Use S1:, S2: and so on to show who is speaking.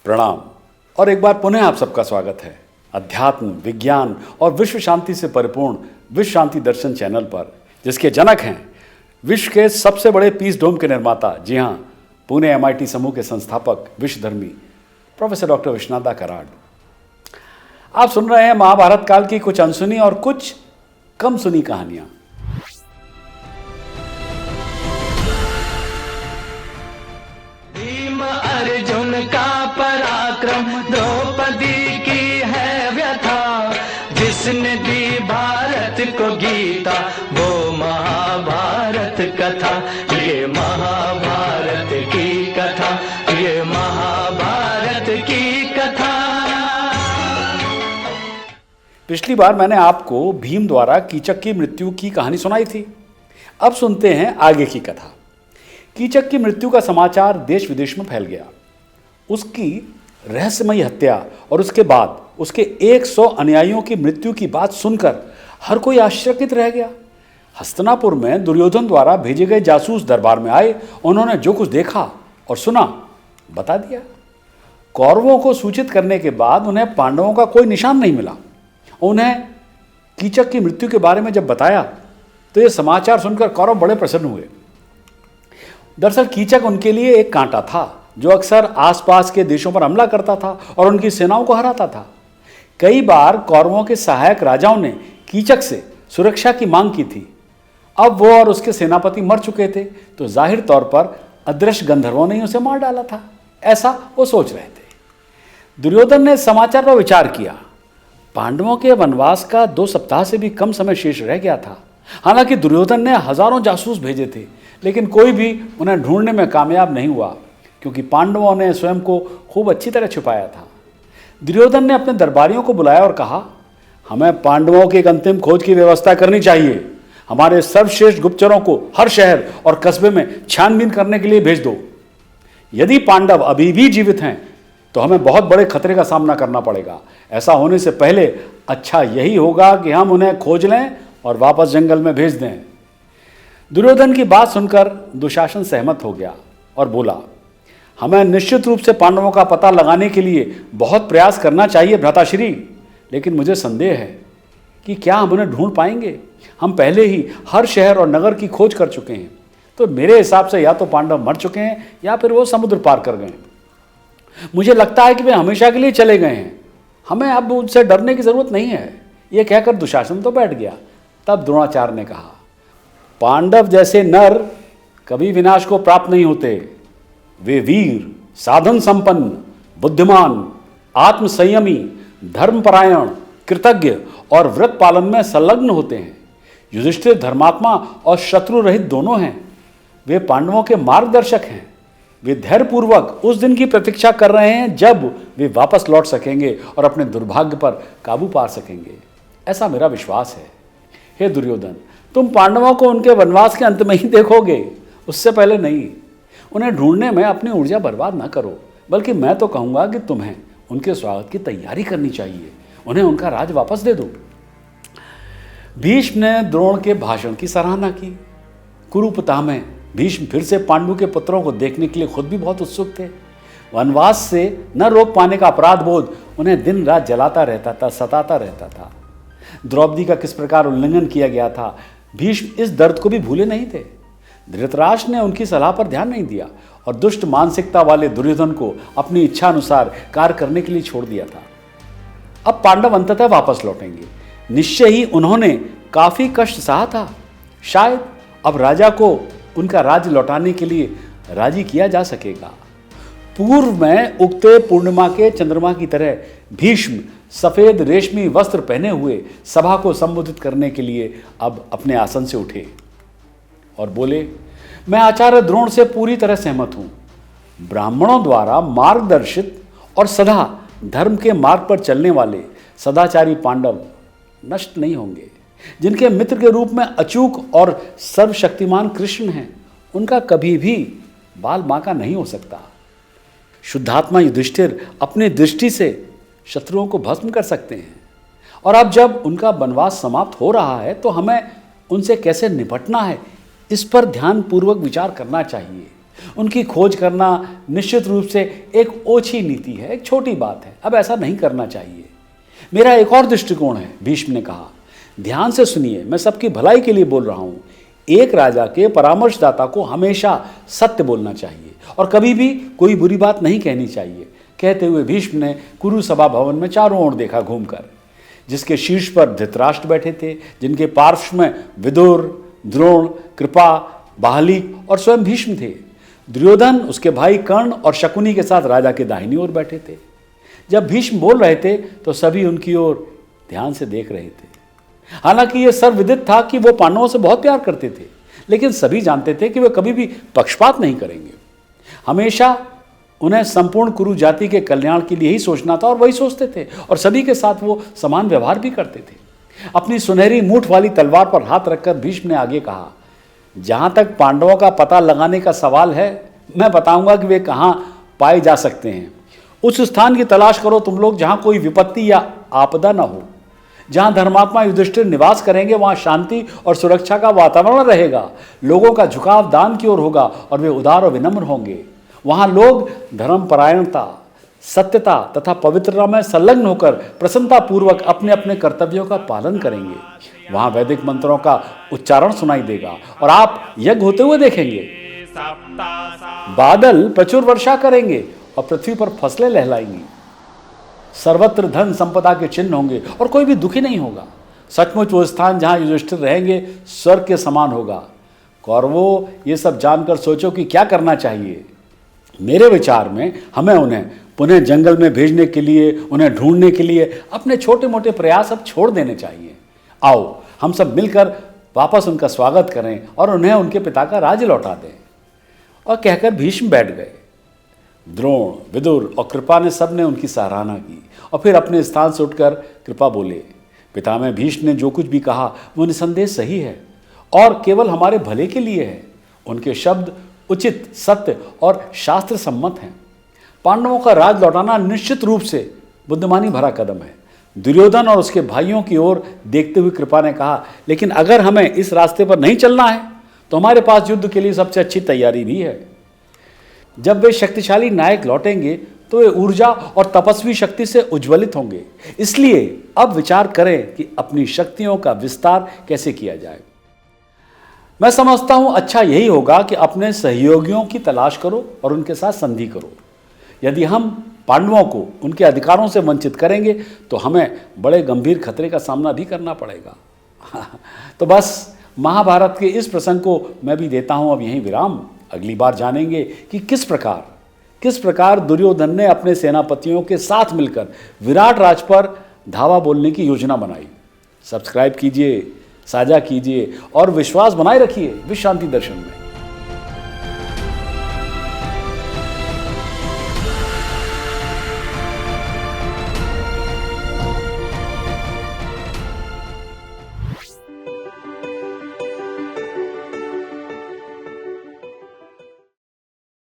S1: प्रणाम और एक बार पुनः आप सबका स्वागत है अध्यात्म, विज्ञान और विश्व शांति से परिपूर्ण विश्व शांति दर्शन चैनल पर, जिसके जनक हैं विश्व के सबसे बड़े पीस डोम के निर्माता, जी हाँ, पुणे MIT समूह के संस्थापक विश्वधर्मी प्रोफेसर डॉक्टर विश्वनाथ कराड़। आप सुन रहे हैं महाभारत काल की कुछ अनसुनी और कुछ कम सुनी कहानियां।
S2: अर्जुन का पराक्रम द्रौपदी की है व्यथा, जिसने दी भारत को गीता वो महाभारत कथा। ये महाभारत की कथा, ये महाभारत की कथा।
S1: पिछली बार मैंने आपको भीम द्वारा कीचक की मृत्यु की कहानी सुनाई थी। अब सुनते हैं आगे की कथा। कीचक की मृत्यु का समाचार देश विदेश में फैल गया। उसकी रहस्यमयी हत्या और उसके बाद उसके 100 अनुयायियों की मृत्यु की बात सुनकर हर कोई आश्चर्यचकित रह गया। हस्तिनापुर में दुर्योधन द्वारा भेजे गए जासूस दरबार में आए। उन्होंने जो कुछ देखा और सुना बता दिया। कौरवों को सूचित करने के बाद उन्हें पांडवों का कोई निशान नहीं मिला। उन्हें कीचक की मृत्यु के बारे में जब बताया तो यह समाचार सुनकर कौरव बड़े प्रसन्न हुए। दरअसल कीचक उनके लिए एक कांटा था जो अक्सर आसपास के देशों पर हमला करता था और उनकी सेनाओं को हराता था। कई बार कौरवों के सहायक राजाओं ने कीचक से सुरक्षा की मांग की थी। अब वो और उसके सेनापति मर चुके थे तो जाहिर तौर पर अदृश्य गंधर्वों ने ही उसे मार डाला था, ऐसा वो सोच रहे थे। दुर्योधन ने समाचार पर विचार किया। पांडवों के वनवास का 2 सप्ताह से भी कम समय शेष रह गया था। हालांकि दुर्योधन ने हजारों जासूस भेजे थे, लेकिन कोई भी उन्हें ढूंढने में कामयाब नहीं हुआ, क्योंकि पांडवों ने स्वयं को खूब अच्छी तरह छुपाया था। दुर्योधन ने अपने दरबारियों को बुलाया और कहा, हमें पांडवों की एक अंतिम खोज की व्यवस्था करनी चाहिए। हमारे सर्वश्रेष्ठ गुप्तचरों को हर शहर और कस्बे में छानबीन करने के लिए भेज दो। यदि पांडव अभी भी जीवित हैं तो हमें बहुत बड़े खतरे का सामना करना पड़ेगा। ऐसा होने से पहले अच्छा यही होगा कि हम उन्हें खोज लें और वापस जंगल में भेज दें। दुर्योधन की बात सुनकर दुशासन सहमत हो गया और बोला, हमें निश्चित रूप से पांडवों का पता लगाने के लिए बहुत प्रयास करना चाहिए भ्राताश्री, लेकिन मुझे संदेह है कि क्या हम उन्हें ढूंढ पाएंगे। हम पहले ही हर शहर और नगर की खोज कर चुके हैं, तो मेरे हिसाब से या तो पांडव मर चुके हैं या फिर वो समुद्र पार कर गए। मुझे लगता है कि वे हमेशा के लिए चले गए हैं। हमें अब उनसे डरने की जरूरत नहीं है। यह कहकर दुशासन तो बैठ गया। तब द्रोणाचार्य ने कहा, पांडव जैसे नर कभी विनाश को प्राप्त नहीं होते। वे वीर, साधन संपन्न, बुद्धिमान, आत्मसंयमी, धर्मपरायण, कृतज्ञ और व्रत पालन में संलग्न होते हैं। युधिष्ठिर धर्मात्मा और शत्रु रहित दोनों हैं। वे पांडवों के मार्गदर्शक हैं। वे धैर्यपूर्वक उस दिन की प्रतीक्षा कर रहे हैं जब वे वापस लौट सकेंगे और अपने दुर्भाग्य पर काबू पा सकेंगे। ऐसा मेरा विश्वास है। हे दुर्योधन, तुम पांडवों को उनके वनवास के अंत में ही देखोगे, उससे पहले नहीं। उन्हें ढूंढने में अपनी ऊर्जा बर्बाद ना करो, बल्कि मैं तो कहूंगा कि तुम्हें उनके स्वागत की तैयारी करनी चाहिए। उन्हें उनका राज वापस दे दो। भीष्म ने द्रोण के भाषण की सराहना की। कुरुपता में भीष्म फिर से पांडु के पुत्रों को देखने के लिए खुद भी बहुत उत्सुक थे। वनवास से न रोक पाने का अपराध बोध उन्हें दिन रात जलाता रहता था, सताता रहता था। द्रौपदी का किस प्रकार उल्लंघन किया गया था, भीष्म इस दर्द को भी भूले नहीं थे। धृतराष्ट्र ने उनकी सलाह पर ध्यान नहीं दिया और दुष्ट मानसिकता वाले दुर्योधन को अपनी इच्छा अनुसार कार्य करने के लिए छोड़ दिया था। अब पांडव अंततः वापस लौटेंगे। निश्चय ही उन्होंने काफी कष्ट सहा था। शायद अब राजा को उनका राज्य लौटाने के लिए राजी किया जा सकेगा। पूर्व में उगते पूर्णिमा के चंद्रमा की तरह भीष्म सफेद रेशमी वस्त्र पहने हुए सभा को संबोधित करने के लिए अब अपने आसन से उठे और बोले, मैं आचार्य द्रोण से पूरी तरह सहमत हूं। ब्राह्मणों द्वारा मार्गदर्शित और सदा धर्म के मार्ग पर चलने वाले सदाचारी पांडव नष्ट नहीं होंगे। जिनके मित्र के रूप में अचूक और सर्वशक्तिमान कृष्ण हैं, उनका कभी भी बाल बांका नहीं हो सकता। शुद्धात्मा युधिष्ठिर अपनी दृष्टि से शत्रुओं को भस्म कर सकते हैं। और अब जब उनका वनवास समाप्त हो रहा है तो हमें उनसे कैसे निपटना है, इस पर ध्यानपूर्वक विचार करना चाहिए। उनकी खोज करना निश्चित रूप से एक ओछी नीति है, एक छोटी बात है। अब ऐसा नहीं करना चाहिए। मेरा एक और दृष्टिकोण है, भीष्म ने कहा। ध्यान से सुनिए, मैं सबकी भलाई के लिए बोल रहा हूं। एक राजा के परामर्शदाता को हमेशा सत्य बोलना चाहिए और कभी भी कोई बुरी बात नहीं कहनी चाहिए। कहते हुए भीष्म ने कुरु सभा भवन में चारों ओर देखा घूमकर, जिसके शीर्ष पर धृतराष्ट्र बैठे थे, जिनके पार्श्व में विदुर, द्रोण, कृपा, बाहलिक और स्वयं भीष्म थे। दुर्योधन, उसके भाई कर्ण और शकुनी के साथ राजा के दाहिनी ओर बैठे थे। जब भीष्म बोल रहे थे तो सभी उनकी ओर ध्यान से देख रहे थे। हालांकि यह सर्वविदित था कि वो पांडवों से बहुत प्यार करते थे, लेकिन सभी जानते थे कि वे कभी भी पक्षपात नहीं करेंगे। हमेशा उन्हें संपूर्ण कुरु जाति के कल्याण के लिए ही सोचना था और वही सोचते थे, और सभी के साथ वो समान व्यवहार भी करते थे। अपनी सुनहरी मूठ वाली तलवार पर हाथ रखकर भीष्म ने आगे कहा, जहां तक पांडवों का पता लगाने का सवाल है, मैं बताऊंगा कि वे कहां पाए जा सकते हैं। उस स्थान की तलाश करो तुम लोग जहां कोई विपत्ति या आपदा न हो। जहां धर्मात्मा युधिष्ठिर निवास करेंगे वहां शांति और सुरक्षा का वातावरण रहेगा। लोगों का झुकाव दान की ओर होगा और वे उदार और विनम्र होंगे। वहां लोग धर्मपरायणता, सत्यता तथा पवित्रता में संलग्न होकर प्रसन्नता पूर्वक अपने अपने कर्तव्यों का पालन करेंगे। वहां वैदिक मंत्रों का उच्चारण सुनाई देगा और आप यज्ञ होते हुए देखेंगे। बादल प्रचुर वर्षा करेंगे और पृथ्वी पर फसलें लहलाएंगी। सर्वत्र धन संपदा के चिन्ह होंगे और कोई भी दुखी नहीं होगा। सचमुच वो स्थान जहां युधिष्ठिर रहेंगे स्वर्ग के समान होगा। कौरवों, ये सब जानकर सोचो कि क्या करना चाहिए। मेरे विचार में हमें उन्हें पुनः जंगल में भेजने के लिए, उन्हें ढूंढने के लिए अपने छोटे मोटे प्रयास अब छोड़ देने चाहिए। आओ हम सब मिलकर वापस उनका स्वागत करें और उन्हें उनके पिता का राज्य लौटा दें। और कहकर भीष्म बैठ गए। द्रोण, विदुर और कृपा ने सबने उनकी सराहना की और फिर अपने स्थान से उठकर कृपा बोले, पितामह भीष्म ने जो कुछ भी कहा वो निसंदेह सही है और केवल हमारे भले के लिए है। उनके शब्द उचित, सत्य और शास्त्र सम्मत हैं। पांडवों का राज लौटाना निश्चित रूप से बुद्धिमानी भरा कदम है। दुर्योधन और उसके भाइयों की ओर देखते हुए कृपा ने कहा, लेकिन अगर हमें इस रास्ते पर नहीं चलना है तो हमारे पास युद्ध के लिए सबसे अच्छी तैयारी भी है। जब वे शक्तिशाली नायक लौटेंगे तो वे ऊर्जा और तपस्वी शक्ति से उज्ज्वलित होंगे। इसलिए अब विचार करें कि अपनी शक्तियों का विस्तार कैसे किया जाए। मैं समझता हूं अच्छा यही होगा कि अपने सहयोगियों की तलाश करो और उनके साथ संधि करो। यदि हम पांडवों को उनके अधिकारों से वंचित करेंगे तो हमें बड़े गंभीर खतरे का सामना भी करना पड़ेगा। तो बस महाभारत के इस प्रसंग को मैं भी देता हूं अब यहीं विराम। अगली बार जानेंगे कि किस प्रकार दुर्योधन ने अपने सेनापतियों के साथ मिलकर विराट राज पर धावा बोलने की योजना बनाई। सब्सक्राइब कीजिए, साझा कीजिए और विश्वास बनाए रखिए विश्व शांति दर्शन में।